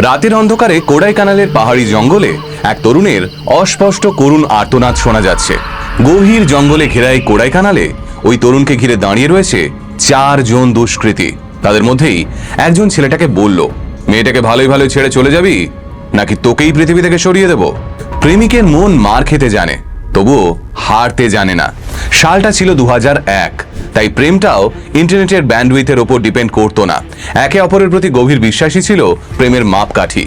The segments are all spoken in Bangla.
রাতের অন্ধকারে কোডাইকানালের পাহাড়ি জঙ্গলে এক তরুণের অস্পষ্ট করুণ আর্তনাদ শোনা যাচ্ছে। গভীর জঙ্গলে ঘেরা এই কোডাইকানালে ওই তরুণকে ঘিরে দাঁড়িয়ে রয়েছে 4 জন দুষ্কৃতী। তাদের মধ্যেই একজন ছেলেটাকে বলল, মেয়েটাকে ভালোই ভালোই ছেড়ে চলে যাবি নাকি তোকেই পৃথিবী থেকে সরিয়ে দেব। প্রেমিকের মন মার খেতে জানে, তবুও হারতে জানে না। সালটা ছিল 2001, তাই প্রেমটাও ইন্টারনেটের ব্যান্ডউইথের ওপর ডিপেন্ড করতো না। একে অপরের প্রতি গভীর বিশ্বাসী ছিল প্রেমের মাপকাঠি।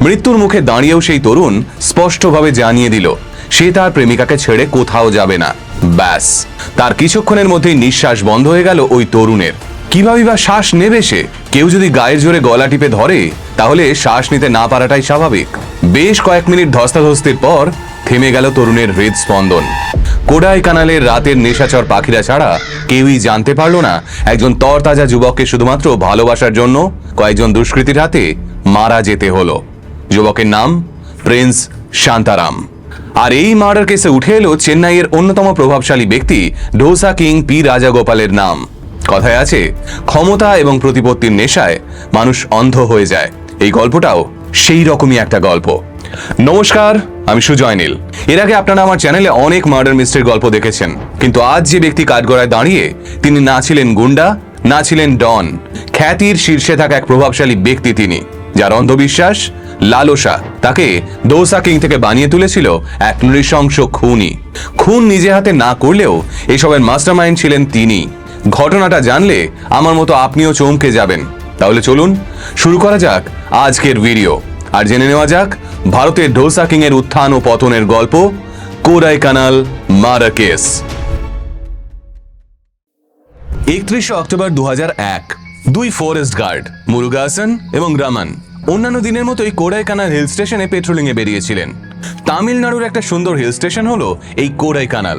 মৃত্যুর মুখে দাঁড়িয়েও সেই তরুণ স্পষ্টভাবে জানিয়ে দিল সে তার প্রেমিকাকে ছেড়ে কোথাও যাবে না। ব্যাস, তার কিছুক্ষণের মধ্যেই নিঃশ্বাস বন্ধ হয়ে গেল ওই তরুণের। কিভাবে বা শ্বাস নেবে সে? কেউ যদি গায়ের জোরে গলা টিপে ধরে তাহলে শ্বাস নিতে না পারাটাই স্বাভাবিক। বেশ কয়েক মিনিট ধস্তাধস্তির পর থেমে গেল তরুণের হৃদস্পন্দন। কোডাইকানালের রাতের নেশাচর পাখিরা ছাড়া কেউই জানতে পারল না একজন তরতাজা যুবককে শুধুমাত্র ভালোবাসার জন্য কয়েকজন দুষ্কৃতীর হাতে মারা যেতে হলো। যুবকের নাম প্রিন্স শান্তারাম। আর এই মার্ডার কেসে উঠে এলো চেন্নাইয়ের অন্যতম প্রভাবশালী ব্যক্তি ডোসা কিং পি রাজাগোপালের নাম। কথায় আছে, ক্ষমতা এবং প্রতিপত্তির নেশায় মানুষ অন্ধ হয়ে যায়। এই গল্পটাও সেই রকমই একটা গল্প। নমস্কার, আমি সুজয় নীল। এর আগে আপনারা আমার চ্যানেলে অনেক মার্ডার মিস্ট্রির গল্প দেখেছেন, কিন্তু আজ যে ব্যক্তি কাঠগড়ায় দাঁড়িয়ে, তিনি না ছিলেন গুন্ডা, না ছিলেন ডন। খ্যাতির শীর্ষে থাকা এক প্রভাবশালী ব্যক্তি তিনি, যার অন্ধবিশ্বাস, লালসা তাকে ডোসা কিং থেকে বানিয়ে তুলেছিল এক নৃশংস খুনি। খুন নিজে হাতে না করলেও এসবের মাস্টারমাইন্ড ছিলেন তিনি। ঘটনাটা জানলে আমার মতো আপনিও চমকে যাবেন। তাহলে চলুন শুরু করা যাক আজকের ভিডিও, আর জেনে নেওয়া যাক ভারতের ডোসা কিং এর উত্থান ও পতনের গল্প, Kodaikanal murder case. 31 October 2001, 2 forest guard Murugasan এবং রামান অন্যান্য দিনের মতোই কোডাইকানাল হিল স্টেশনে পেট্রোলিং এ বেরিয়েছিলেন। তামিলনাড়ুর একটা সুন্দর হিল স্টেশন হলো এই কোডাইকানাল।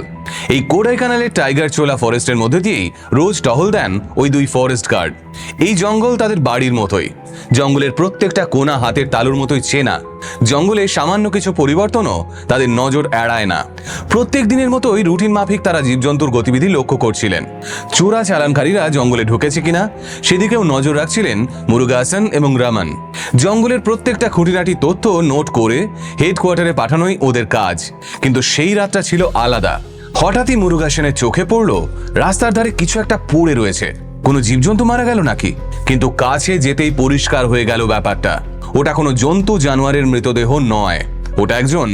এই কোডাইকানালের টাইগার চোলা ফরেস্টের মধ্যে দিয়েই রোজ টহল দেন ওই 2 ফরেস্ট গার্ড। এই জঙ্গল তাদের বাড়ির মতোই। জঙ্গলের প্রত্যেকটা কোণা হাতের তালুর মতোই চেনা। জঙ্গলে সামান্য কিছু পরিবর্তনও তাদের নজর এড়ায় না। প্রত্যেক দিনের মতোই রুটিন মাফিক তারা জীবজন্তুর গতিবিধি লক্ষ্য করছিলেন। চোরা চালানকারীরা জঙ্গলে ঢুকেছে কিনা সেদিকেও নজর রাখছিলেন মুরুগাসন এবং রামান। জঙ্গলের প্রত্যেকটা খুঁটিনাটি তথ্য নোট করে হেডকোয়ার্টারে পাঠানোই ওদের কাজ। কিন্তু সেই রাতটা ছিল আলাদা। হঠাৎই মুরুগাসনের চোখে পড়ল রাস্তার ধারে কিছু একটা পড়ে রয়েছে। কোনো জীবজন্তু মারা গেল নাকি? কিন্তু কাছে যেতেই পরিষ্কার হয়ে গেল ব্যাপারটা। ওটা কোনো জন্তু জানোয়ারের মৃতদেহ নয়, ওটা একজন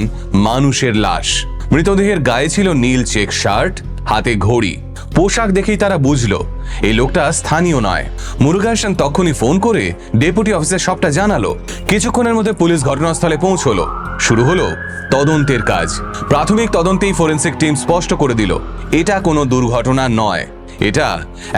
মানুষের লাশ। মৃতদেহের গায়ে ছিল নীল চেক শার্ট, হাতে ঘড়ি। পোশাক দেখেই তারা বুঝলো এই লোকটা স্থানীয় নয়। মুরুগাসন তখনই ফোন করে ডেপুটি অফিসার সবটা জানালো। কিছুক্ষণের মধ্যে পুলিশ ঘটনাস্থলে পৌঁছলো। শুরু হলো তদন্তের কাজ। প্রাথমিক তদন্তেই ফরেনসিক টিম স্পষ্ট করে দিল এটা কোনো দুর্ঘটনা নয়, এটা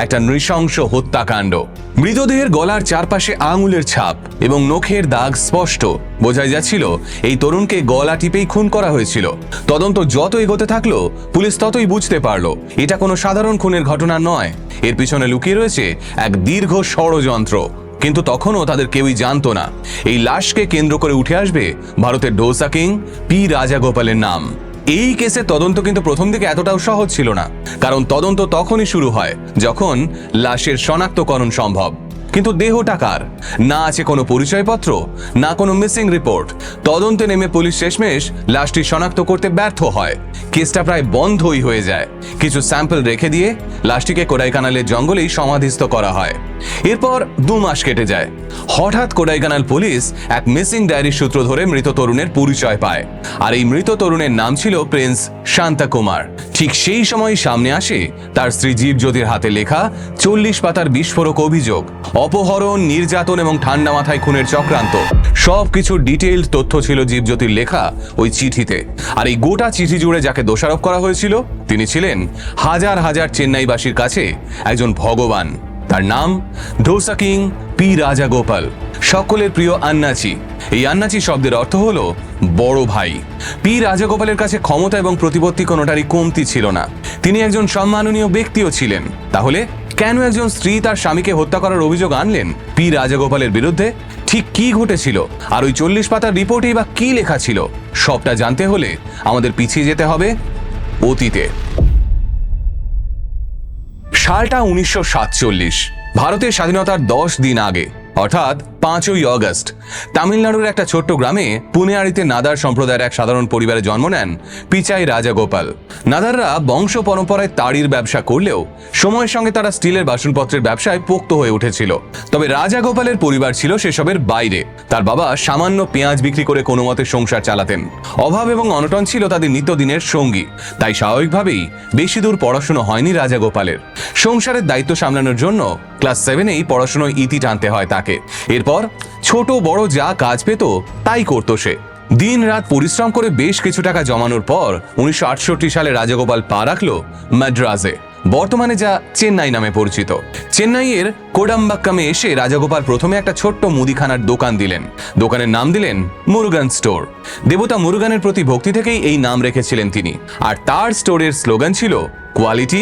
একটা নৃশংস হত্যাকাণ্ড। মৃতদেহের গলার চারপাশে আঙুলের ছাপ এবং নখের দাগ স্পষ্ট। বোঝাই যাচ্ছিল এই তরুণকে গলা টিপেই খুন করা হয়েছিল। তদন্ত যত এগোতে থাকলো পুলিশ ততই বুঝতে পারলো এটা কোনো সাধারণ খুনের ঘটনা নয়। এর পিছনে লুকিয়ে রয়েছে এক দীর্ঘ ষড়যন্ত্র। কিন্তু তখনও তাদের কেউই জানতো না এই লাশকে কেন্দ্র করে উঠে আসবে ভারতের ডোসা কিং পি রাজাগোপালের নাম। এই কেসের তদন্ত কিন্তু প্রথম দিকে এতটাও সহজ ছিল না, কারণ তদন্ত তখনই শুরু হয় যখন লাশের শনাক্তকরণ সম্ভব। কিন্তু দেহটা কার? না আছে কোনো পরিচয়পত্র, না কোনো মিসিং রিপোর্ট। তদন্তে নেমে পুলিশ শেষমেশ লাশটি শনাক্ত করতে ব্যর্থ হয়। কেসটা প্রায় বন্ধই হয়ে যায়। কিছু স্যাম্পল রেখে দিয়ে লাশটিকে কোডাইকানালের জঙ্গলেই সমাধিস্থ করা হয়। এরপর 2 মাস কেটে যায়। হঠাৎ কোডাইকানাল পুলিশ এক মিসিং ডায়েরির সূত্র ধরে মৃত তরুণের পরিচয় পায়। আর এই মৃত তরুণের নাম ছিল প্রিন্স শান্তাকুমার। ঠিক সেই সময় সামনে আসে তার স্ত্রী জীবজ্যোতির হাতে লেখা 40 পাতার বিস্ফোরক অভিযোগ। অপহরণ, নির্যাতন এবং ঠান্ডা মাথায় খুনের চক্রান্ত, সবকিছু ডিটেইলড তথ্য ছিল জীবজ্যোতির লেখা ওই চিঠিতে। আর এই গোটা চিঠি জুড়ে যাকে দোষারোপ করা হয়েছিল তিনি ছিলেন হাজার হাজার চেন্নাইবাসীর কাছে একজন ভগবান। তার নাম ডোসা কিং পি রাজাগোপাল, সকলের প্রিয় আন্নাচি। এই আন্নাচি শব্দের অর্থ হলো বড় ভাই। পি রাজাগোপালের কাছে ক্ষমতা এবং প্রতিপত্তি কোনোটারই কমতি ছিল না। তিনি একজন সম্মাননীয় ব্যক্তিও ছিলেন। তাহলে কেন একজন স্ত্রী তার স্বামীকে হত্যা করার অভিযোগ আনলেন পি রাজাগোপালের বিরুদ্ধে? ঠিক কি ঘটেছিল আর ওই 40 পাতার রিপোর্টেই বা কি লেখা ছিল? সবটা জানতে হলে আমাদের পিছিয়ে যেতে হবে অতীতে। সালটা 1947। ভারতের স্বাধীনতার 10 দিন আগে, অর্থাৎ 5ই অগস্ট তামিলনাড়ুর একটা ছোট্ট গ্রামে পুনেয়াড়িতে নাদার সম্প্রদায়ের এক সাধারণ পরিবারে জন্ম নেন পিচাই রাজাগোপাল। নাদাররা বংশ পরম্পরায় তাড়ির ব্যবসা করলেও সময়ের সঙ্গে তারা স্টিলের বাসনপত্রের ব্যবসায় পোক্ত হয়ে উঠেছিল। তবে রাজাগোপালের পরিবার ছিল সেসবের বাইরে। তার বাবা সামান্য পেঁয়াজ বিক্রি করে কোনো মতে সংসার চালাতেন। অভাব এবং অনটন ছিল তাদের নিত্যদিনের সঙ্গী। তাই স্বাভাবিকভাবেই বেশি দূর পড়াশোনা হয়নি রাজাগোপালের। সংসারের দায়িত্ব সামলানোর জন্য ক্লাস 7-এই পড়াশোনায় ইতি টানতে হয় তাকে। এরপর ছোট বড় যা কাজ পেত তাই করত সে। দিন রাত পরিশ্রম করে বেশ কিছু টাকা জমানোর পর 1968 সালে রাজাগোপাল পা রাখল মাদ্রাজে, বর্তমানে যা চেন্নাই নামে পরিচিত। চেন্নাইয়ের কোডাম্বাক্কামে এসে রাজাগোপাল প্রথমে একটা ছোট্ট মুদিখানার দোকান দিলেন। দোকানের নাম দিলেন মুরুগান স্টোর। দেবতা মুরুগানের প্রতি ভক্তি থেকেই এই নাম রেখেছিলেন তিনি। আর তার স্টোরের স্লোগান ছিল কোয়ালিটি,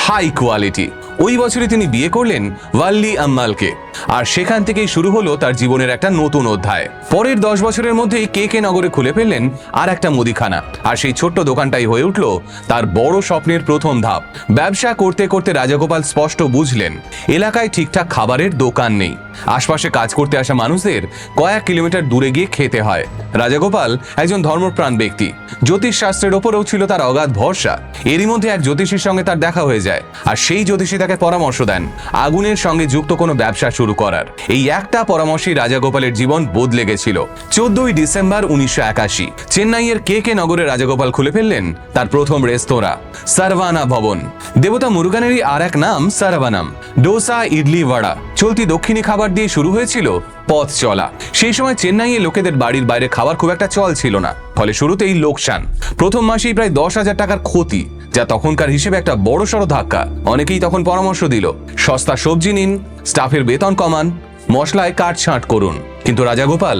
হাই কোয়ালিটি। ওই বছরে তিনি বিয়ে করলেন ওয়াল্লি আম্মালকে। আর সেখান থেকেই শুরু হলো তার জীবনের একটা নতুন অধ্যায়। পরের 10 বছরের মধ্যেই কে নগরে খুলে ফেললেন আর একটা মুদিখানা। আর সেই ছোট্ট দোকানটাই হয়ে উঠল তার বড় স্বপ্নের প্রথম ধাপ। ব্যবসা করতে করতে রাজাগোপাল স্পষ্ট বুঝলেন এলাকায় ঠিকঠাক খাবারের দোকান নেই। আশপাশে কাজ করতে আসা মানুষদের কয়েক কিলোমিটার দূরে গিয়ে খেতে হয়। রাজাগোপাল একজন ধর্মপ্রাণ ব্যক্তি। জ্যোতিষ শাস্ত্রের ওপরেও ছিল তার অগাধ ভরসা। এরই মধ্যে এক জ্যোতিষীর সঙ্গে তার দেখা হয়ে যায়। আর সেই জ্যোতিষী তাকে পরামর্শ দেন আগুনের সঙ্গে যুক্ত কোনো ব্যবসা শুরু করার। এই একটা পরামর্শই রাজাগোপালের জীবন বদলে গেছিল। 14ই ডিসেম্বর 1981 চেন্নাইয়ের কে নগরে রাজাগোপাল খুলে ফেললেন তার প্রথম রেস্তোরাঁ, সারভানা ভবন। দেবতা মুরুগানেরই আর এক নাম সারাভানাম। ডোসা, ইডলি, বড়া চলতি দক্ষিণী খাবার দিয়ে শুরু হয়েছিল পথ চলা। সেই সময় চেন্নাইয়ে লোকেদের বাড়ির বাইরে খাবার খুব একটা চল ছিল না। ফলে শুরুতেই লোকসান। প্রথম মাসেই প্রায় 10,000 টাকার ক্ষতি, যা তখনকার হিসেবে একটা বড়সড় ধাক্কা। অনেকেই তখন পরামর্শ দিল সস্তা সবজি নিন, স্টাফের বেতন কমান, মশলায় কাটছাঁট করুন। কিন্তু রাজাগোপাল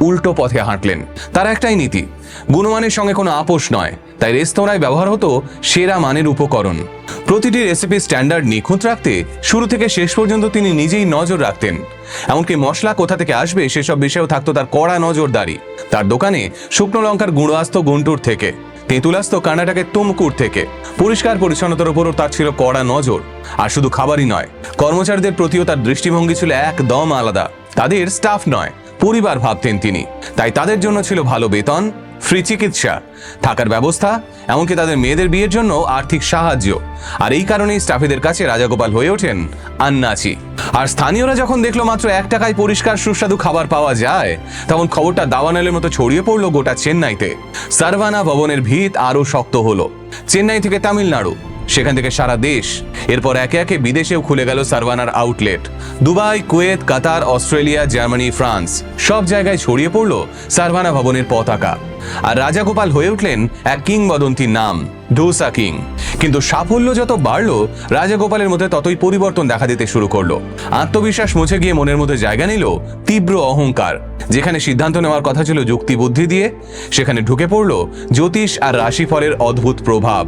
উল্টো পথে হাঁটলেন। তার একটাই নীতি, গুণমানের সঙ্গে কোনো আপোষ নয়। তাই রেস্তোরাঁয় ব্যবহার হতো সেরা মানের উপকরণ। প্রতিটি রেসিপি স্ট্যান্ডার্ড নিখুঁত রাখতে শুরু থেকে শেষ পর্যন্ত তিনি নিজেই নজর রাখতেন। এমনকি মশলা কোথা থেকে আসবে সেসব বিষয়েও থাকতো তার কড়া নজরদারি। তার দোকানে শুকনো লঙ্কার গুঁড়ো আসতো গুন্টুর থেকে, তেঁতুল আসতো কর্ণাটকের তুমকুর থেকে। পরিষ্কার পরিচ্ছন্নতার উপরও তার ছিল কড়া নজর। আর শুধু খাবারই নয়, কর্মচারীদের প্রতিও তার দৃষ্টিভঙ্গি ছিল একদম আলাদা। তাদের স্টাফ নয়, পরিবার ভাবতেন তিনি। তাই তাদের জন্য ছিল ভালো বেতন, ফ্রি চিকিৎসা, থাকার ব্যবস্থা, এমনকি তাদের মেয়েদের বিয়ের জন্য আর্থিক সাহায্য। আর এই কারণেই স্টাফেদের কাছে রাজাগোপাল হয়ে ওঠেন আন্নাচি। আর স্থানীয়রা যখন দেখলো মাত্র 1 টাকায় পরিষ্কার সুস্বাদু খাবার পাওয়া যায়, তখন খবরটা দাবানলের মতো ছড়িয়ে পড়লো গোটা চেন্নাইতে। সারভানা ভবনের ভিত আরো শক্ত হলো। চেন্নাই থেকে তামিলনাড়ু, সেখান থেকে সারা দেশ। এরপর একে একে বিদেশেও খুলে গেল সারভানার আউটলেট। দুবাই, কুয়েত, কাতার, অস্ট্রেলিয়া, জার্মানি, ফ্রান্স সব জায়গায় ছড়িয়ে পড়ল সারভানা ভবনের পতাকা। আর রাজাগোপাল হয়ে উঠলেন এক কিংবদন্তির নাম, ডোসা কিং। কিন্তু সাফল্য যত বাড়ল, রাজাগোপালের মধ্যে ততই পরিবর্তন দেখা দিতে শুরু করলো। আত্মবিশ্বাস মুছে গিয়ে মনের মধ্যে জায়গা নিল তীব্র অহংকার। যেখানে সিদ্ধান্ত নেওয়ার কথা ছিল যুক্তি বুদ্ধি দিয়ে, সেখানে ঢুকে পড়ল জ্যোতিষ আর রাশিফলের অদ্ভুত প্রভাব।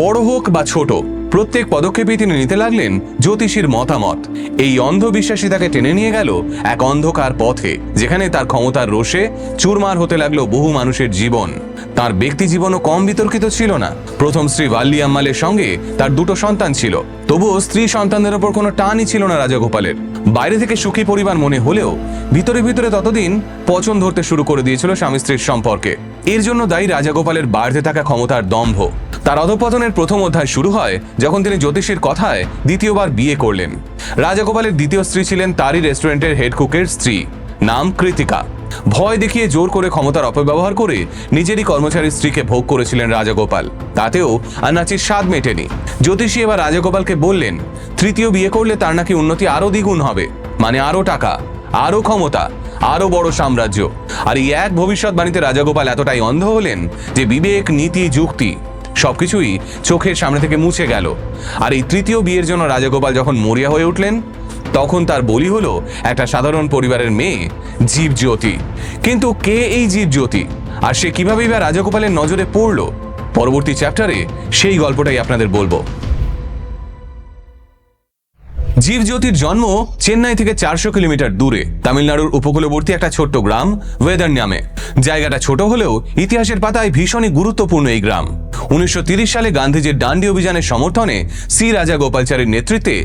বড় হোক বা ছোট, প্রত্যেক পদক্ষেপেই তিনি নিতে লাগলেন জ্যোতিষীর মতামত। এই অন্ধবিশ্বাসী তাকে টেনে নিয়ে গেল এক অন্ধকার পথে, যেখানে তার ক্ষমতার রোষে চুরমার হতে লাগলো বহু মানুষের জীবন। তার ব্যক্তি জীবনও কম বিতর্কিত ছিল না। প্রথম স্ত্রী ওয়াল্লি আম্মালের সঙ্গে তার 2টো সন্তান ছিল। তবুও স্ত্রী সন্তানদের ওপর কোনো টানই ছিল না রাজাগোপালের। বাইরে থেকে সুখী পরিবার মনে হলেও ভিতরে ভিতরে ততদিন পচন ধরতে শুরু করে দিয়েছিল স্বামী স্ত্রীর সম্পর্কে। এর জন্য দায়ী রাজাগোপালের বাড়তে থাকা ক্ষমতার দম্ভ। তার অধঃপতনের প্রথম অধ্যায় শুরু হয় যখন তিনি জ্যোতিষীর কথায় দ্বিতীয়বার বিয়ে করলেন। রাজাগোপালের দ্বিতীয় স্ত্রী ছিলেন তারই রেস্টুরেন্টের হেড কুকের স্ত্রী, নাম কৃতিকা। ভয় দেখিয়ে জোর করে ক্ষমতার অপব্যবহার করে নিজেরই কর্মচারী স্ত্রীকে ভোগ করেছিলেন রাজাগোপাল। তাতেও আন্নাচির স্বাদ মেটেনি। জ্যোতিষী এবার রাজাগোপালকে বললেন তৃতীয় বিয়ে করলে তার নাকি উন্নতি আরো দ্বিগুণ হবে, মানে আরো টাকা, আরো ক্ষমতা, আরো বড় সাম্রাজ্য। আর এই এক ভবিষ্যৎবাণীতে রাজাগোপাল এতটাই অন্ধ হলেন যে বিবেক, নীতি, যুক্তি সবকিছুই চোখের সামনে থেকে মুছে গেল। আর এই তৃতীয় বিয়ের জন্য রাজাগোপাল যখন মরিয়া হয়ে উঠলেন, তখন তার বলি হলো একটা সাধারণ পরিবারের মেয়ে, জীবজ্যোতি। কিন্তু কে এই জীবজ্যোতি, আর সে কিভাবেই বা রাজাগোপালের নজরে পড়ল? পরবর্তী চ্যাপ্টারে সেই গল্পটাই আপনাদের বলবো। জীবজ্যোতির জন্ম চেন্নাই থেকে 400 কিলোমিটার দূরে তামিলনাড়ুর উপকূলবর্তী একটা ছোট্ট গ্রাম ওয়েদার নামে। জায়গাটা ছোট হলেও ইতিহাসের পাতায় ভীষণই গুরুত্বপূর্ণ এই গ্রাম। 1930 সালে গান্ধীজির ডান্ডি অভিযানের সমর্থনে সি রাজাগোপালচারীর নেতৃত্বে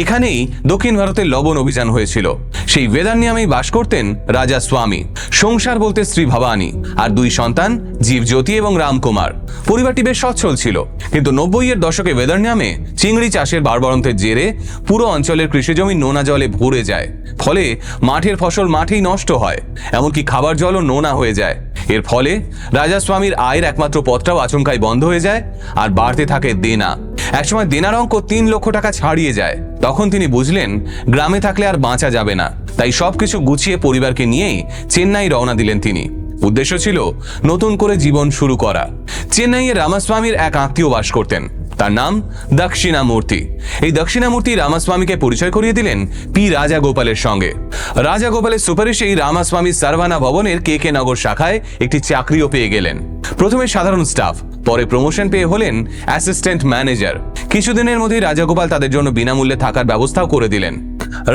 এখানেই দক্ষিণ ভারতের লবণ অভিযান হয়েছিল। সেই বেদারনিয়ামেই বাস করতেন রাজা স্বামী। সংসার বলতে স্ত্রী ভবানী আর 2 সন্তান জীবজ্যোতি এবং রামকুমার। পরিবারটি বেশ সচ্ছল ছিল, কিন্তু 90-এর দশকে বেদারনিয়ামে চিংড়ি চাষের বাড়বাড়ন্তের জেরে পুরো অঞ্চলের কৃষিজমি নোনা জলে ভরে যায়। ফলে মাঠের ফসল মাঠেই নষ্ট হয়, এমনকি খাবার জলও নোনা হয়ে যায়। এর ফলে রাজা স্বামীর আয়ের একমাত্র পথটাও আচমকাই বন্ধ হয়ে যায় আর বাড়তে থাকে দেনা। একসময় দেনার অঙ্ক 3 লক্ষ টাকা ছাড়িয়ে যায়। তখন তিনি বুঝলেন গ্রামে থাকলে আর বাঁচা যাবে না, তাই সবকিছু গুছিয়ে পরিবারকে নিয়েই চেন্নাই রওনা দিলেন তিনি। উদ্দেশ্য ছিল নতুন করে জীবন শুরু করা। চেন্নাইয়ে রামাস্বামীর এক আত্মীয় বাস করতেন, তার নাম দক্ষিণামূর্তি। এই দক্ষিণামূর্তি রামাস্বামীকে পরিচয় করিয়ে দিলেন পি রাজাগোপালের সঙ্গে। রাজাগোপালের সুপারিশেই রামাস্বামী সারভানা ভবনের কে নগর শাখায় একটি চাকরিও পেয়ে গেলেন। প্রথমে সাধারণ স্টাফ, পরে প্রমোশন পেয়ে হলেন অ্যাসিস্ট্যান্ট ম্যানেজার। কিছুদিনের মধ্যেই রাজাগোপাল তাদের জন্য বিনামূল্যে থাকার ব্যবস্থাও করে দিলেন।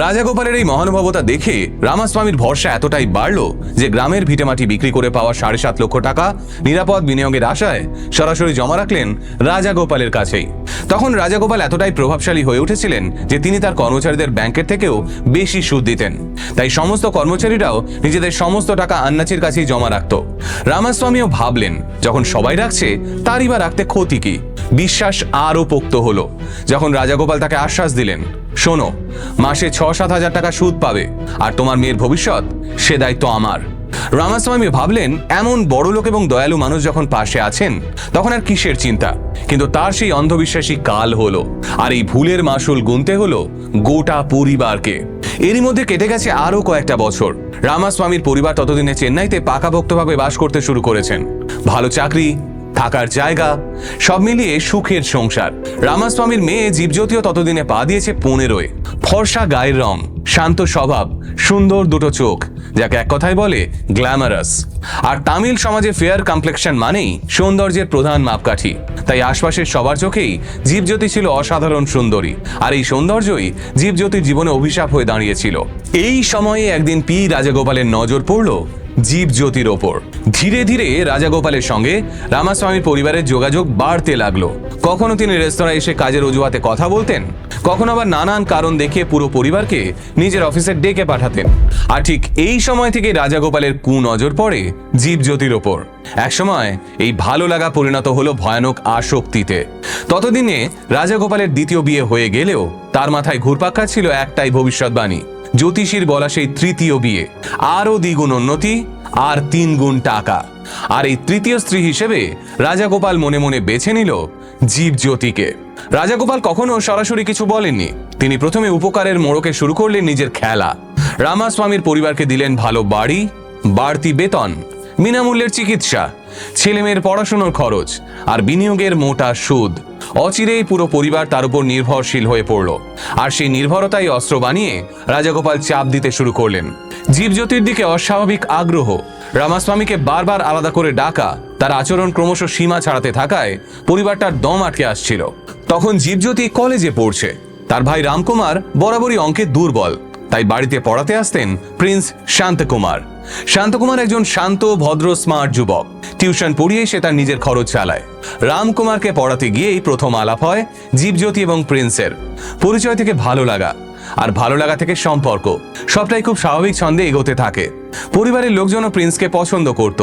রাজাগোপালের এই মহানুভবতা দেখে রামাস্বামীর ভরসা এতটাই বাড়ল যে গ্রামের ভিটেমাটি বিক্রি করে পাওয়া 7.5 লক্ষ টাকা নিরাপদ বিনিয়োগের আশায় সরাসরি জমা রাখলেন রাজাগোপালের কাছেই। তখন রাজাগোপাল এতটাই প্রভাবশালী হয়ে উঠেছিলেন যে তিনি তার কর্মচারীদের ব্যাংকের থেকেও বেশি সুদ দিতেন। তাই সমস্ত কর্মচারীরাও নিজেদের সমস্ত টাকা আন্নাচির কাছেই জমা রাখত। রামাস্বামীও ভাবলেন, যখন সবাই রাখছে তারই বা রাখতে ক্ষতি কি। বিশ্বাস আরও পোক্ত হলো যখন রাজাগোপাল তাকে আশ্বাস দিলেন, শোনো, মাসে 6-7 হাজার টাকা সুদ পাবে, আর তোমার মেয়ের ভবিষ্যৎ সে দায়িত্ব আমার। রামাস্বামী ভাবলেন, এমন বড় লোক এবং দয়ালু মানুষ যখন পাশে আছেন তখন আর কিসের চিন্তা। কিন্তু তার সেই অন্ধবিশ্বাসী কাল হলো, আর এই ভুলের মাসুল গুনতে হলো গোটা পরিবারকে। এরই মধ্যে কেটে গেছে আরো কয়েকটা বছর। রামাস্বামীর পরিবার ততদিনে চেন্নাইতে পাকাপোক্তভাবে বাস করতে শুরু করেছেন। ভালো চাকরি, থাকার জায়গা, সব মিলিয়ে সুখের সংসার। রামাস্বামীর মেয়ে জীবজ্যোতিও ততদিনে পা দিয়েছে 15-এ। ফর্সা গায়ের রং, শান্ত স্বভাব, সুন্দর দুটো চোখ, যাকে এক কথায় বলে গ্ল্যামারাস। আর তামিল সমাজে ফেয়ার কমপ্লেকশন মানেই সৌন্দর্যের প্রধান মাপকাঠি। তাই আশপাশের সবার চোখেই জীবজ্যোতি ছিল অসাধারণ সুন্দরী, আর এই সৌন্দর্যই জীবজ্যোতির জীবনে অভিশাপ হয়ে দাঁড়িয়েছিল। এই সময়ে একদিন পি রাজাগোপালের নজর পড়ল জীবজ্যোতির ওপর। ধীরে ধীরে রাজাগোপালের সঙ্গে রামাস্বামীর পরিবারের যোগাযোগ বাড়তে লাগলো। কখনো তিনি রেস্তোরাঁয় এসে কাজের অজুহাতে কথা বলতেন, কখনো আবার নানান কারণ দেখিয়ে পুরো পরিবারকে নিজের অফিসে ডেকে পাঠাতেন। আর ঠিক এই সময় থেকে রাজাগোপালের কুনজর পড়ে জীবজ্যোতির ওপর। একসময় এই ভালো লাগা পরিণত হলো ভয়ানক আসক্তিতে। ততদিনে রাজাগোপালের দ্বিতীয় বিয়ে হয়ে গেলেও তার মাথায় ঘুরপাক খাচ্ছিল একটাই ভবিষ্যৎবাণী, জ্যোতিষীর বলা সেই তৃতীয় বিয়ে, আরও দ্বিগুণ উন্নতি আর 3 গুণ টাকা। আর এই তৃতীয় স্ত্রী হিসেবে রাজাগোপাল মনে মনে বেছে নিল জীবজ্যোতিকে। রাজাগোপাল কখনো সরাসরি কিছু বলেননি। তিনি প্রথমে উপকারের মোড়কে শুরু করলেন নিজের খেলা। রামাস্বামীর পরিবারকে দিলেন ভালো বাড়ি, বাড়তি বেতন, বিনামূল্যের চিকিৎসা, ছেলেমেয়ের পড়াশোনার খরচ আর বিনিয়োগের মোটা সুদ। অচিরেই পুরো পরিবার তার উপর নির্ভরশীল হয়ে পড়ল। আর সেই নির্ভরতাই অস্ত্র বানিয়ে রাজাগোপাল চাপ দিতে শুরু করলেন। জীবজ্যোতির দিকে অস্বাভাবিক আগ্রহ, রামাস্বামীকে বারবার আলাদা করে ডাকা, তার আচরণ ক্রমশ সীমা ছাড়াতে থাকায় পরিবারটার দম আটকে আসছিল। তখন জীবজ্যোতি কলেজে পড়ছে। তার ভাই রামকুমার বরাবরই অঙ্কে দুর্বল, তাই বাড়িতে পড়াতে আসতেন প্রিন্স শান্তকুমার। শান্তকুমার একজন শান্ত, ভদ্র, স্মার্ট যুবক। টিউশন পড়িয়ে সে তার নিজের খরচ চালায়। রামকুমারকে পড়াতে গিয়েই প্রথম আলাপ হয় জীবজ্যোতি এবং প্রিন্সের। পরিচয় থেকে ভালো লাগা, আর ভালো লাগা থেকে সম্পর্ক, সবটাই খুব স্বাভাবিক ছন্দে এগোতে থাকে। পরিবারের লোকজনও প্রিন্সকে পছন্দ করত।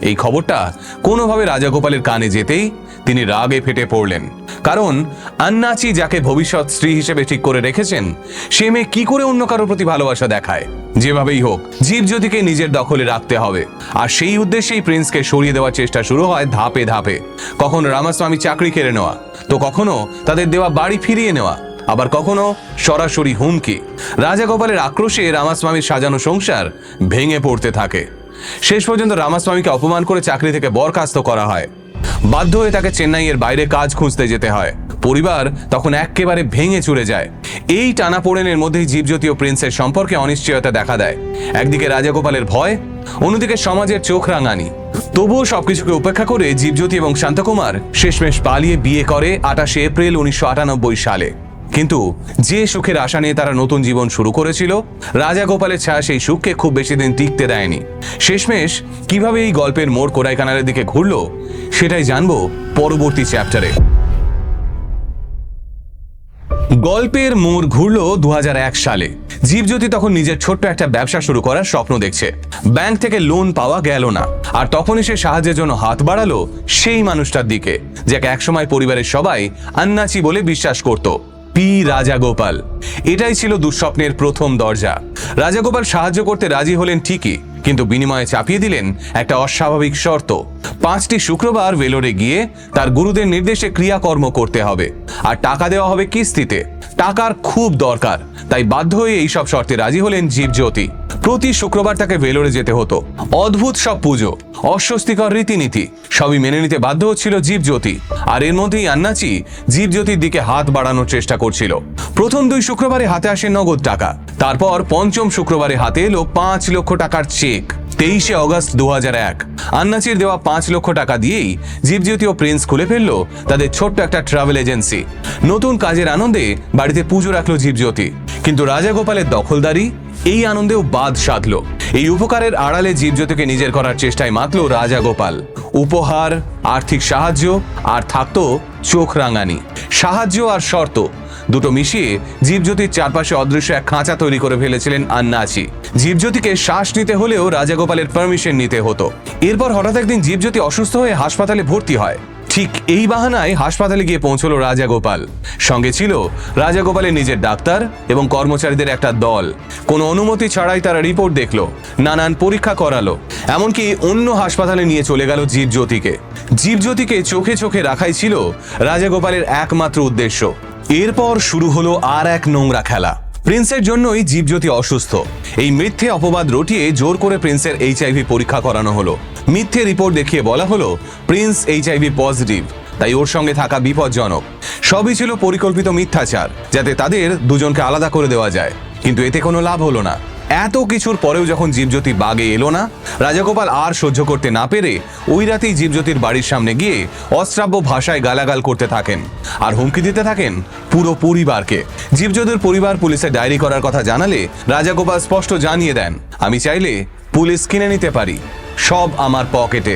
এই খবরটা কোনোভাবে রাজাগোপালের কানে যেতেই তিনি রাগে ফেটে পড়লেন। কারণ আন্নাচি যাকে ভবিষ্যৎ স্ত্রী হিসেবে ঠিক করে রেখেছেন, সে মেয়ে কি করে অন্য কারোর প্রতি ভালোবাসা দেখায়? যেভাবেই হোক জীবজ্যোতিকে নিজের দখলে রাখতে হবে। আর সেই উদ্দেশ্যেই প্রিন্সকে সরিয়ে দেওয়ার চেষ্টা শুরু হয় ধাপে ধাপে। কখনো রামাস্বামী চাকরি কেড়ে নেওয়া, তো কখনো তাদের দেওয়া বাড়ি ফিরিয়ে নেওয়া, আবার কখনো সরাসরি হুমকি। রাজাগোপালের আক্রোশে রামাস্বামীর সাজানো সংসার ভেঙে পড়তে থাকে। শেষ পর্যন্ত রামাস্বামীকে অপমান করে চাকরি থেকে বরখাস্ত করা হয়। বাধ্য হয়ে তাকে চেন্নাইয়ের বাইরে কাজ খুঁজতে যেতে হয়। পরিবার তখন একেবারে ভেঙে চুরে যায়। এই টানাপোড়েনের মধ্যেই জীবজ্যোতি ও প্রিন্সের সম্পর্কে অনিশ্চয়তা দেখা দেয়। একদিকে রাজাগোপালের ভয়, অন্যদিকে সমাজের চোখ রাঙানি। তবুও সবকিছুকে উপেক্ষা করে জীবজ্যোতি এবং শান্তকুমার শেষমেশ পালিয়ে বিয়ে করে 28 এপ্রিল 1998 সালে। কিন্তু যে সুখের আশা নিয়ে তারা নতুন জীবন শুরু করেছিল, রাজা গোপালের ছায়া সেই সুখকে খুব বেশি দিন টিকতে দেয়নি। শেষমেশ কিভাবে এই গল্পের মোড় কোডাইকানালের দিকে ঘুরলো সেটাই জানবো পরবর্তী চ্যাপ্টারে। গল্পের মোড় ঘুরল 2001 সালে। জীবজ্যোতি তখন নিজের ছোট্ট একটা ব্যবসা শুরু করার স্বপ্ন দেখছে। ব্যাংক থেকে লোন পাওয়া গেল না, আর তখনই সে সাহায্যের জন্য হাত বাড়ালো সেই মানুষটার দিকে যাকে একসময় পরিবারের সবাই আন্নাচি বলে বিশ্বাস করত, পি রাজাগোপাল। এটাই ছিল দুঃস্বপ্নের প্রথম দরজা। রাজাগোপাল সাহায্য করতে রাজি হলেন ঠিকই, কিন্তু বিনিময়ে চাপিয়ে দিলেন একটা অস্বাভাবিক শর্ত। 5টি শুক্রবার ভেলোরে গিয়ে তার গুরুদের নির্দেশে ক্রিয়াকর্ম করতে হবে, আর টাকা দেওয়া হবে কিস্তিতে। টাকার খুব দরকার, তাই বাধ্য হয়ে এইসব শর্তে রাজি হলেন জীবজ্যোতি। প্রতি শুক্রবার তাকে ভেলোরে যেতে হতো। অদ্ভুত সব পুজো, অস্বস্তিকর রীতিনীতি সবই মেনে নিতে বাধ্য হচ্ছিল জীবজ্যোতি। আর এর মধ্যেই আন্নাচি জীবজ্যোতির দিকে হাত বাড়ানোর চেষ্টা করছিল। প্রথম 2 শুক্রবারে হাতে আসে নগদ টাকা, তারপর পঞ্চম শুক্রবারে হাতে এলো 5 লক্ষ টাকার চেক। 23শে অগস্ট 2001 আন্নাচির দেওয়া 5 লক্ষ টাকা দিয়েই জীবজ্যোতি ও প্রিন্স খুলে ফেলল তাদের ছোট্ট একটা ট্রাভেল এজেন্সি। নতুন কাজের আনন্দে বাড়িতে পুজো রাখলো জীবজ্যোতি, কিন্তু রাজাগোপালের দখলদারি এই আনন্দেও বাদ সাধল। এই উপকারের আড়ালে জীবজ্যোতিকে নিজের করার চেষ্টায় মাতল রাজাগোপাল। উপহার, আর্থিক সাহায্য, আর থাকতো চোখ রাঙানি। সাহায্য আর শর্ত দুটো মিশিয়ে জীবজ্যোতির চারপাশে অদৃশ্য এক খাঁচা তৈরি করে ফেলেছিলেন আন্নাচি। জীবজ্যোতিকে শ্বাস নিতে হলেও রাজাগোপালের পারমিশন নিতে হতো। এরপর হঠাৎ একদিন জীবজ্যোতি অসুস্থ হয়ে হাসপাতালে ভর্তি হয়। ঠিক এই বাহানায় হাসপাতালে গিয়ে পৌঁছলো রাজাগোপাল। সঙ্গে ছিল রাজাগোপালের নিজের ডাক্তার এবং কর্মচারীদের একটা দল। কোনো অনুমতি ছাড়াই তারা রিপোর্ট দেখলো, নানান পরীক্ষা করালো, এমনকি অন্য হাসপাতালে নিয়ে চলে গেল জীবজ্যোতিকে। জীবজ্যোতিকে চোখে চোখে রাখাই ছিল রাজাগোপালের একমাত্র উদ্দেশ্য। এরপর শুরু হলো আর এক নোংরা খেলা। প্রিন্সের জন্যই জীবজ্যোতি অসুস্থ। এই মিথ্যে অপবাদ রটিয়ে জোর করে প্রিন্সের HIV পরীক্ষা করানো হলো। মিথ্যে রিপোর্ট দেখিয়ে বলা হলো প্রিন্স HIV পজিটিভ, তাই ওর সঙ্গে থাকা বিপজ্জনক। সবই ছিল পরিকল্পিত মিথ্যাচার, যাতে তাদের দুজনকে আলাদা করে দেওয়া যায়। কিন্তু এতে কোনো লাভ হলো না। এত কিছুর পরেও যখন জীবজ্যোতি বাগে এলো না, রাজাগোপাল আর সহ্য করতে না পেরে ওই রাতেই জীবজ্যোতির বাড়ির সামনে গিয়ে অশ্রাব্য ভাষায় গালাগাল করতে থাকেন আর হুমকি দিতে থাকেন পুরো পরিবারকে। জীবজ্যোতির পরিবার পুলিশে ডায়েরি করার কথা জানালে রাজাগোপাল স্পষ্ট জানিয়ে দেন, আমি চাইলে পুলিশ কিনে নিতে পারি, সব আমার পকেটে।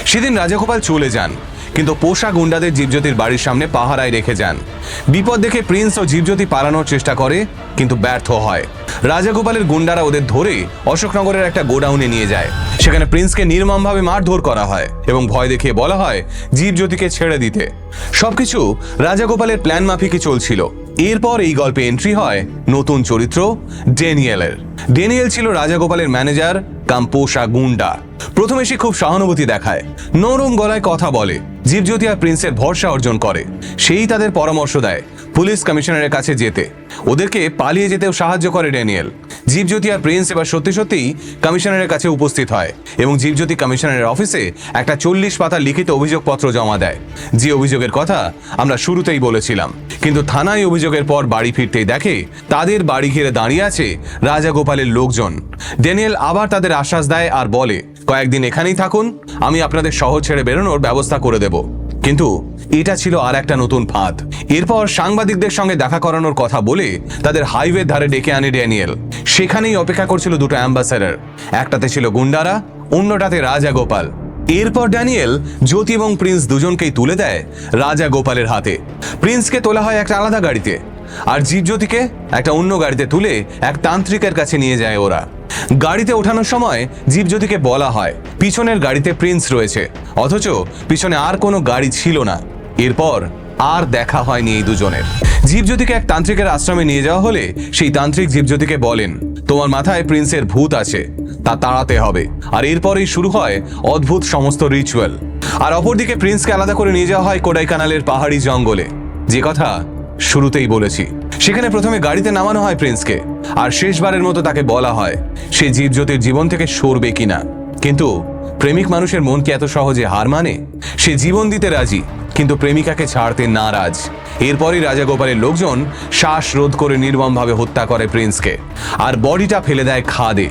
সেদিন রাজাগোপাল চলে যান, কিন্তু পোষা গুন্ডাদের জীবজ্যোতির বাড়ির সামনে পাহারায় রেখে যান। বিপদ দেখে প্রিন্স ও জীবজ্যোতি পালানোর চেষ্টা করে, কিন্তু ব্যর্থ হয়। রাজাগোপালের গুন্ডারা ওদের ধরে অশোকনগরের একটা গোডাউনে নিয়ে যায়। সেখানে প্রিন্সকে নির্মমভাবে মারধর করা হয় এবং ভয় দেখিয়ে বলা হয় জীবজ্যোতিকে ছেড়ে দিতে। সবকিছু রাজাগোপালের প্ল্যান মাফিকই চলছিল। এরপর এই গল্পে এন্ট্রি হয় নতুন চরিত্র ড্যানিয়েলের। ড্যানিয়েল ছিল রাজাগোপালের ম্যানেজার কাম পোষা গুন্ডা। প্রথমে সে খুব সহানুভূতি দেখায়, নরম গলায় কথা বলে, জীবজ্যোতি আর প্রিন্সের ভরসা অর্জন করে। সেই তাদের পরামর্শ দেয় পুলিশ কমিশনারের কাছে যেতে। ওদেরকে পালিয়ে যেতেও সাহায্য করে ড্যানিয়েল। জীবজ্যোতি আর প্রিন্স এবার সত্যি সত্যিই কমিশনারের কাছে উপস্থিত হয় এবং জীবজ্যোতি কমিশনারের অফিসে একটা 40 পাতা লিখিত অভিযোগপত্র জমা দেয়, যে অভিযোগের কথা আমরা শুরুতেই বলেছিলাম। কিন্তু থানায় অভিযোগের পর বাড়ি ফিরতেই দেখে তাদের বাড়ি ঘিরে দাঁড়িয়ে আছে রাজাগোপালের লোকজন। ড্যানিয়েল আবার তাদের আশ্বাস দেয় আর বলে, কয়েকদিন এখানেই থাকুন, আমি আপনাদের শহর ছেড়ে বেরোনোর ব্যবস্থা করে দেব। কিন্তু এটা ছিল আর একটা নতুন ফাঁদ। এরপর সাংবাদিকদের সঙ্গে দেখা করানোর কথা বলে তাদের হাইওয়ের ধারে ডেকে আনে ড্যানিয়েল। সেখানেই অপেক্ষা করছিল দুটো অ্যাম্বাসেডর, একটাতে ছিল গুন্ডারা, অন্যটাতে রাজাগোপাল। এরপর ড্যানিয়েল জ্যোতি এবং প্রিন্স দুজনকেই তুলে দেয় রাজাগোপালের হাতে। প্রিন্সকে তোলা হয় একটা আলাদা গাড়িতে, আর জীবজ্যোতিকে একটা অন্য গাড়িতে তুলে এক তান্ত্রিকের কাছে নিয়ে যায় ওরা। গাড়িতে ওঠানোর সময় জীবজ্যোতিকে বলা হয় পিছনের গাড়িতে প্রিন্স রয়েছে, অথচ পিছনে আর কোনো গাড়ি ছিল না। এরপর আর দেখা হয়নি এই দুজনের। জীবজ্যোতিকে এক তান্ত্রিকের আশ্রমে নিয়ে যাওয়া হলে সেই তান্ত্রিক জীবজ্যোতিকে বলেন, তোমার মাথায় প্রিন্সের ভূত আছে, তা তাড়াতে হবে। আর এরপরেই শুরু হয় অদ্ভুত সমস্ত রিচুয়াল। আর অপরদিকে প্রিন্সকে আলাদা করে নিয়ে যাওয়া হয় কোডাইকানালের পাহাড়ি জঙ্গলে, যে কথা শুরুতেই বলেছি। সেখানে প্রথমে গাড়িতে নামানো হয় প্রিন্সকে, আর শেষবারের মতো তাকে বলা হয় সে জীবজ্যোতির জীবন থেকে সরবে কিনা। কিন্তু প্রেমিক মানুষের মন কি এত সহজে হার মানে? সে জীবন দিতে রাজি, কিন্তু প্রেমিকাকে ছাড়তে নারাজ। এরপরই রাজাগোপালের লোকজন শ্বাসরোধ করে নির্মমভাবে হত্যা করে প্রিন্সকে, আর বডিটা ফেলে দেয় খাদে।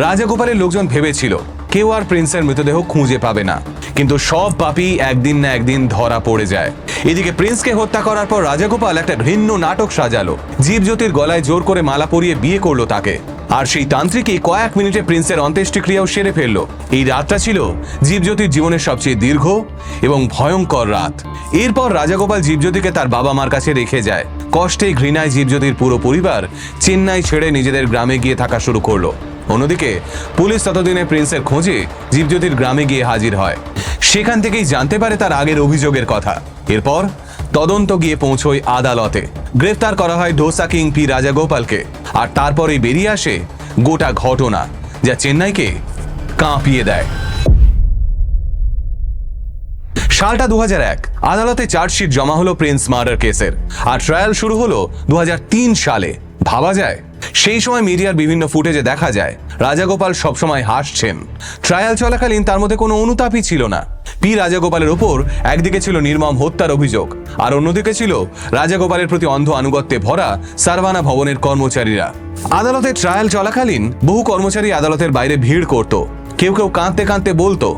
রাজাগোপালের লোকজন ভেবেছিল কেউ আর প্রিন্সের মৃতদেহ খুঁজে পাবে না। কিন্তু সব পাপী একদিন না একদিন ধরা পড়ে যায়। এদিকে প্রিন্সকে হত্যা করার পর রাজাগোপাল একটা ঘৃণ্য নাটক সাজালো। জীবজ্যোতির গলায় জোর করে মালা পরিয়ে বিয়ে করলো তাকে। আর সেই তান্ত্রিকই কয়েক মিনিটে প্রিন্সের অন্ত্যেষ্টিক্রিয়াও সেরে ফেললো। এই রাতটা ছিল জীবজ্যোতির জীবনের সবচেয়ে দীর্ঘ এবং ভয়ঙ্কর রাত। এরপর রাজাগোপাল জীবজ্যোতিকে তার বাবা মার কাছে রেখে যায়। কষ্টে ঘৃণায় জীবজ্যোতির পুরো পরিবার চেন্নাই ছেড়ে নিজেদের গ্রামে গিয়ে থাকা শুরু করলো। অন্যদিকে পুলিশ ততদিনে প্রিন্সের খোঁজে জীবজ্যোতির গ্রামে গিয়ে হাজির হয়। সেখান থেকেই জানতে পারে তার আগের অভিযোগের কথা। এরপর তদন্ত গিয়ে পৌঁছয় আদালতে। গ্রেফতার করা হয় ডোসা কিং পি রাজাগোপালকে। আর তারপরেই বেরিয়ে আসে গোটা ঘটনা, যা চেন্নাইকে কাঁপিয়ে দেয়। সালটা 2001। আদালতে চার্জশিট জমা হলো প্রিন্স মার্ডার কেসের। আর ট্রায়াল শুরু হলো 2003 সালে। ভাবা যায় সেই সময় মিডিয়ার বিভিন্ন ফুটেজে দেখা যায় রাজাগোপাল সবসময় হাসছেন। ট্রায়াল চলাকালীন তার মধ্যে কোনো অনুতাপই ছিল না। পি রাজাগোপালের ওপর একদিকে ছিল নির্মম হত্যার অভিযোগ, আর অন্যদিকে ছিল রাজাগোপালের প্রতি অন্ধ আনুগত্যে ভরা সারভানা ভবনের কর্মচারীরা। আদালতে ট্রায়াল চলাকালীন বহু কর্মচারী আদালতের বাইরে ভিড় করত। কেউ কেউ কাঁদতে কাঁদতে বলতো,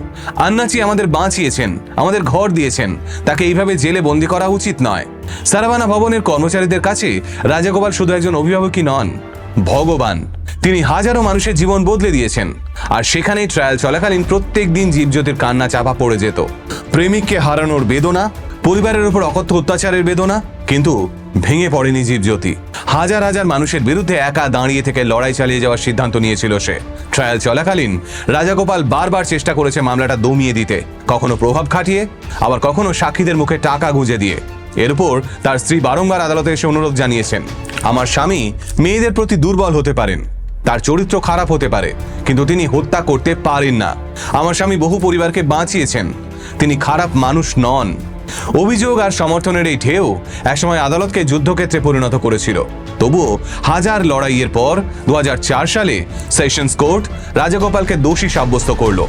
আন্নাচি আমাদের বাঁচিয়েছেন, আমাদের ঘর দিয়েছেন, তাকে এইভাবে জেলে বন্দি করা উচিত নয়। সারভানা ভবনের কর্মচারীদের কাছে রাজাগোপাল শুধু একজন অভিভাবকই নন, ভগবান। তিনি হাজারো মানুষের জীবন বদলে দিয়েছেন। আর সেখানেই ট্রায়াল চলাকালীন প্রত্যেক দিন জীবজ্যোতির কান্না চাপা পড়ে যেত। প্রেমিককে হারানোর বেদনা, পরিবারের উপর অকথ্য অত্যাচারের বেদনা। কিন্তু ভেঙে পড়েনি জীবজ্যোতি। হাজার হাজার মানুষের বিরুদ্ধে একা দাঁড়িয়ে থেকে লড়াই চালিয়ে যাওয়ার সিদ্ধান্ত নিয়েছিল সে। ট্রায়াল চলাকালীন রাজাগোপাল বারবার চেষ্টা করেছে মামলাটা দমিয়ে দিতে, কখনো প্রভাব খাটিয়ে, আবার কখনো সাক্ষীদের মুখে টাকা গুঁজে দিয়ে। এরপর তার স্ত্রী বারংবার আদালতে এসে অনুরোধ জানিয়েছেন, আমার স্বামী মেয়েদের প্রতি দুর্বল হতে পারেন, তার চরিত্র খারাপ হতে পারে, কিন্তু তিনি হত্যা করতে পারেন না। আমার স্বামী বহু পরিবারকে বাঁচিয়েছেন, তিনি খারাপ মানুষ নন। অভিযোগ আর সমর্থনের এই ঢেউ একসময় আদালতকে যুদ্ধক্ষেত্রে পরিণত করেছিল। তবুও হাজার লড়াইয়ের পর 2004 সালে সেশনস কোর্ট রাজাগোপালকে দোষী সাব্যস্ত করল।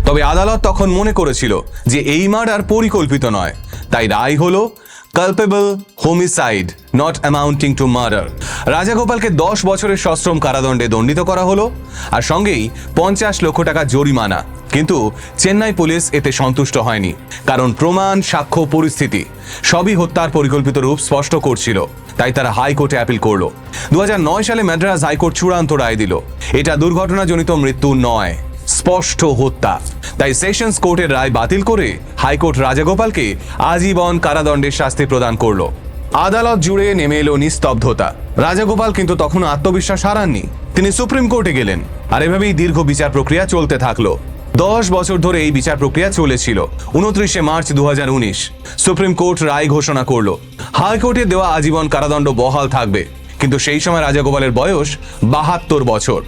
তবে আদালত তখন মনে করেছিল যে এই মার্ডার পরিকল্পিত নয়, তাই রায় হলো culpable homicide not amounting to murder। রাজাগোপালকে 10 বছরের সশ্রম কারাদণ্ডে দণ্ডিত করা হলো, আর সঙ্গেই 50 লক্ষ টাকা জরিমানা। কিন্তু চেন্নাই পুলিশ এতে সন্তুষ্ট হয়নি, কারণ প্রমাণ, সাক্ষ্য, পরিস্থিতি সবই হত্যার পরিকল্পিত রূপ স্পষ্ট করছিল। তাই তারা হাইকোর্টে অ্যাপিল করলো। 2009 সালে মাদ্রাজ হাইকোর্ট চূড়ান্ত রায় দিল, এটা দুর্ঘটনাজনিত মৃত্যু নয়, স্পষ্ট হত্যা। তাই সেশনস কোর্টের রায় বাতিল করে হাইকোর্ট রাজাগোপালকে আজীবন কারাদণ্ডের শাস্তি প্রদান করলো। আদালত জুড়ে নেমে এলো নিস্তব্ধতা। রাজাগোপাল কিন্তু তখন আত্মবিশ্বাস হারাননি। তিনি সুপ্রিম কোর্টে গেলেন, আর এভাবেই দীর্ঘ বিচার প্রক্রিয়া চলতে থাকলো। 10 বছর ধরে এই বিচার প্রক্রিয়া চলেছিল। 29 মার্চ 2019 সুপ্রিম কোর্ট রায় ঘোষণা করলো, হাইকোর্টে দেওয়া আজীবন কারাদণ্ড বহাল থাকবে। কিন্তু সেই সময় রাজাগোপালের বয়স 72 বছর।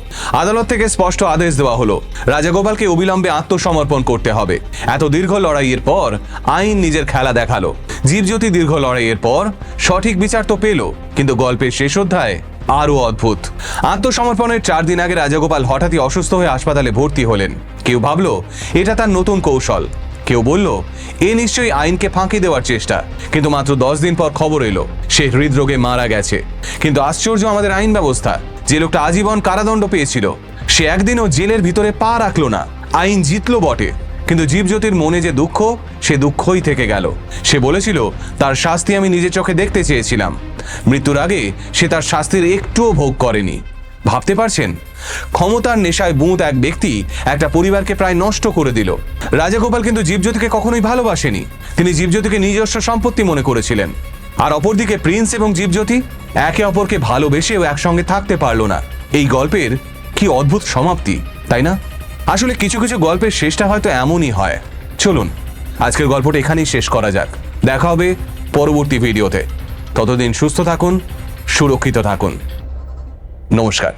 আদালত থেকে স্পষ্ট আদেশ দেওয়া হলো, রাজাগোপালকে অবিলম্বে আত্মসমর্পণ করতে হবে। এত দীর্ঘ লড়াইয়ের পর আইন নিজের খেলা দেখালো। জীবজ্যোতি দীর্ঘ লড়াইয়ের পর সঠিক বিচার তো পেল, কিন্তু গল্পের শেষ অধ্যায় আরো অদ্ভুত। আত্মসমর্পণের 4 দিন আগে রাজাগোপাল হঠাৎই অসুস্থ হয়ে হাসপাতালে ভর্তি হলেন। কেউ ভাবলো এটা তার নতুন কৌশল, কেউ বলল এ নিশ্চয়ই আইনকে ফাঁকি দেওয়ার চেষ্টা। কিন্তু মাত্র 10 দিন পর খবর এলো সে হৃদরোগে মারা গেছে। কিন্তু আশ্চর্য আমাদের আইন ব্যবস্থা, যে লোকটা আজীবন কারাদণ্ড পেয়েছিল সে একদিনও জেলের ভিতরে পা রাখলো না। আইন জিতলো বটে, কিন্তু জীবজ্যোতির মনে যে দুঃখ, সে দুঃখই থেকে গেল। সে বলেছিল, তার শাস্তি আমি নিজের চোখে দেখতে চেয়েছিলাম। মৃত্যুর আগে সে তার শাস্তির একটুও ভোগ করেনি। ভাবতে পারছেন, ক্ষমতার নেশায় বুঁদ এক ব্যক্তি একটা পরিবারকে প্রায় নষ্ট করে দিল। রাজাগোপাল কিন্তু জীবজ্যোতিকে কখনোই ভালোবাসেনি, তিনি জীবজ্যোতিকে নিজস্ব সম্পত্তি মনে করেছিলেন। আর অপরদিকে প্রিন্স এবং জীবজ্যোতি একে অপরকে ভালোবেসেও একসঙ্গে থাকতে পারল না। এই গল্পের কি অদ্ভুত সমাপ্তি, তাই না? আসলে কিছু কিছু গল্পের শেষটা হয়তো এমনই হয়। চলুন আজকের গল্পটা এখানেই শেষ করা যাক। দেখা হবে পরবর্তী ভিডিওতে। ততদিন সুস্থ থাকুন, সুরক্ষিত থাকুন। নমস্কার।